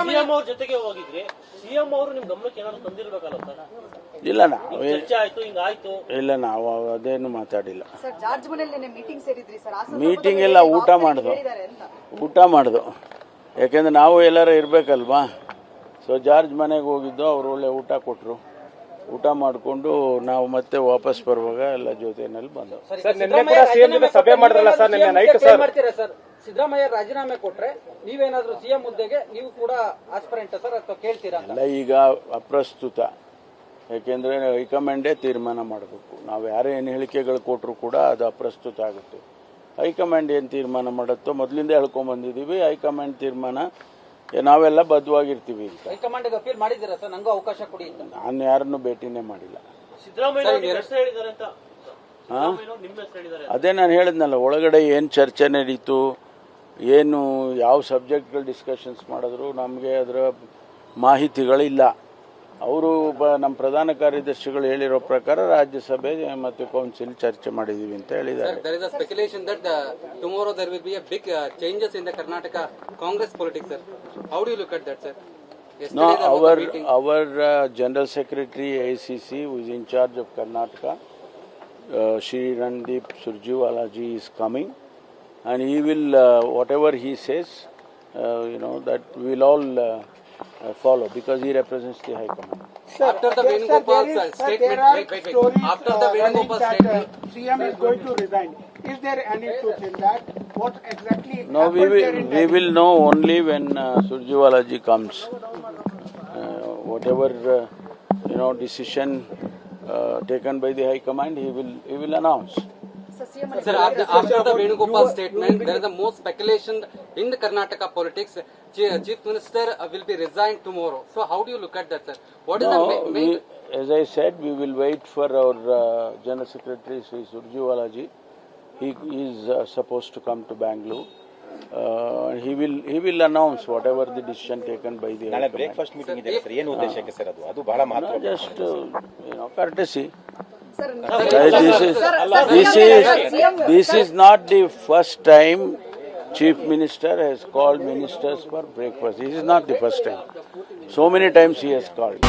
CM ಅವ್ರ ಜೊತೆಗೆ ಹೋಗಿದ್ರಿ, ಸಿಎಂ ಅವರು ನಿಮ್ ಗಮನಕ್ಕೆ ಏನಾದ್ರು ತಂದಿರ್ಬೇಕಲ್ಲ ಸರ್? ಇಲ್ಲ ನಾವು ಚರ್ಚೆ ಆಯ್ತು, ಹಿಂಗಾಯ್ತು. ಇಲ್ಲ ನಾವು ಅದೇನು ಮಾತಾಡಿಲ್ಲ. ಸರ್ ಜಾರ್ಜ್ ಮನೆಯಲ್ಲಿ ಮೀಟಿಂಗ್ ಸೇರಿದ್ರಿ ಸರ್? ಮೀಟಿಂಗ್ ಎಲ್ಲ ಊಟ ಮಾಡುದು ಯಾಕೆಂದ್ರೆ ನಾವು ಎಲ್ಲಾರ ಇರ್ಬೇಕಲ್ವಾ. ಸೊ ಜಾರ್ಜ್ ಮನೆಗೆ ಹೋಗಿದ್ದು, ಅವ್ರು ಒಳ್ಳೆ ಊಟ ಕೊಟ್ಟರು. ಊಟ ಮಾಡಿಕೊಂಡು ನಾವು ಮತ್ತೆ ವಾಪಸ್ ಬರುವಾಗ ಎಲ್ಲ ಜೊತೆನಲ್ಲಿ ಬಂದವು. ಸಭೆ ಮಾಡಿದ್ರಲ್ಲ ಸರ್ ನಿನ್ನೆ ನೈಟ್ ಸರ್? ಸಿದ್ದರಾಮಯ್ಯ ರಾಜೀನಾಮೆ ಕೊಟ್ರೆ ನೀವೇನಾದ್ರೂ ಸಿಎಂ ಹುದ್ದೆಗೆ ನೀವು ಕೂಡ ಆಸ್ಪರೆಂಟ್ ಸರ್ ಅಥವಾ ಕೇಳ್ತೀರಾ? ಎಲ್ಲ ಈಗ ಅಪ್ರಸ್ತುತ. ಯಾಕೆಂದ್ರೆ ಹೈಕಮಾಂಡೇ ತೀರ್ಮಾನ ಮಾಡಬೇಕು. ನಾವು ಯಾರೇ ಏನು ಹೇಳಿಕೆಗಳು ಕೊಟ್ಟರು ಕೂಡ ಅದು ಅಪ್ರಸ್ತುತ ಆಗುತ್ತೆ. ಹೈಕಮಾಂಡ್ ಏನು ತೀರ್ಮಾನ ಮಾಡುತ್ತೋ ಮೊದಲಿಂದ ಹೇಳ್ಕೊಂಡ್ಬಂದಿದ್ದೀವಿ. ಹೈಕಮಾಂಡ್ ತೀರ್ಮಾನ ನಾವೆಲ್ಲ ಬದ್ಧವಾಗಿರ್ತೀವಿ ಅಂತ. ಹೈಕಮಾಂಡ್ ಅಪೀಲ್ ಮಾಡಿದ್ದೀರಾ ಸರ್? ನಂಗೂ ಅವಕಾಶ ಕೊಡಿ ಅಂತ. ನಾನು ಯಾರನ್ನು ಭೇಟಿನೇ ಮಾಡಿಲ್ಲ. ಅದೇ ನಾನು ಹೇಳಿದ್ನಲ್ಲ, ಒಳಗಡೆ ಏನು ಚರ್ಚೆ ನಡೀತು, ಏನು ಯಾವ ಸಬ್ಜೆಕ್ಟ್ಗಳು ಡಿಸ್ಕಷನ್ಸ್ ಮಾಡಿದ್ರು ನಮಗೆ ಅದರ ಮಾಹಿತಿಗಳಿಲ್ಲ. ಅವರು ನಮ್ಮ ಪ್ರಧಾನ ಕಾರ್ಯದರ್ಶಿಗಳು ಹೇಳಿರೋ ಪ್ರಕಾರ ರಾಜ್ಯಸಭೆ ಮತ್ತು ಕೌನ್ಸಿಲ್ ಚರ್ಚೆ ಮಾಡಿದೀವಿ ಅಂತ ಹೇಳಿದ್ದಾರೆ. There is a speculation that tomorrow there will be a big changes in the Karnataka Congress politics, sir. How do you look at that, sir? No, our General Secretary AICC, who is in charge of Karnataka, Shri Randeep Surjewalaji is coming, and he will whatever he says, that we will all follow, because he represents the High Command. After the Venugopal statement, after the Venugopal statement, CM is going to resign. Is there any truth in that? What exactly? No, we will know only when Surjewalaji comes. Whatever decision taken by the High Command, he will announce. Sir, after the Venugopal statement, there is the most speculation in the Karnataka politics. Chief Minister will be resigned tomorrow. So how do you look at that, sir? What is the as I said, we will wait for our General Secretary Sri Surjewalaji. He is supposed to come to Bangalore. He will announce whatever the decision taken by the ನಾಳೆ breakfast meeting ಇದೆ sir. ಏನು ಉದ್ದೇಶಕ್ಕೆ sir ಅದು ಬಹಳ ಮಹತ್ವ. just courtesy. Sir, this is not the first time Chief Minister has called ministers for breakfast. This is not the first time. So many times he has called.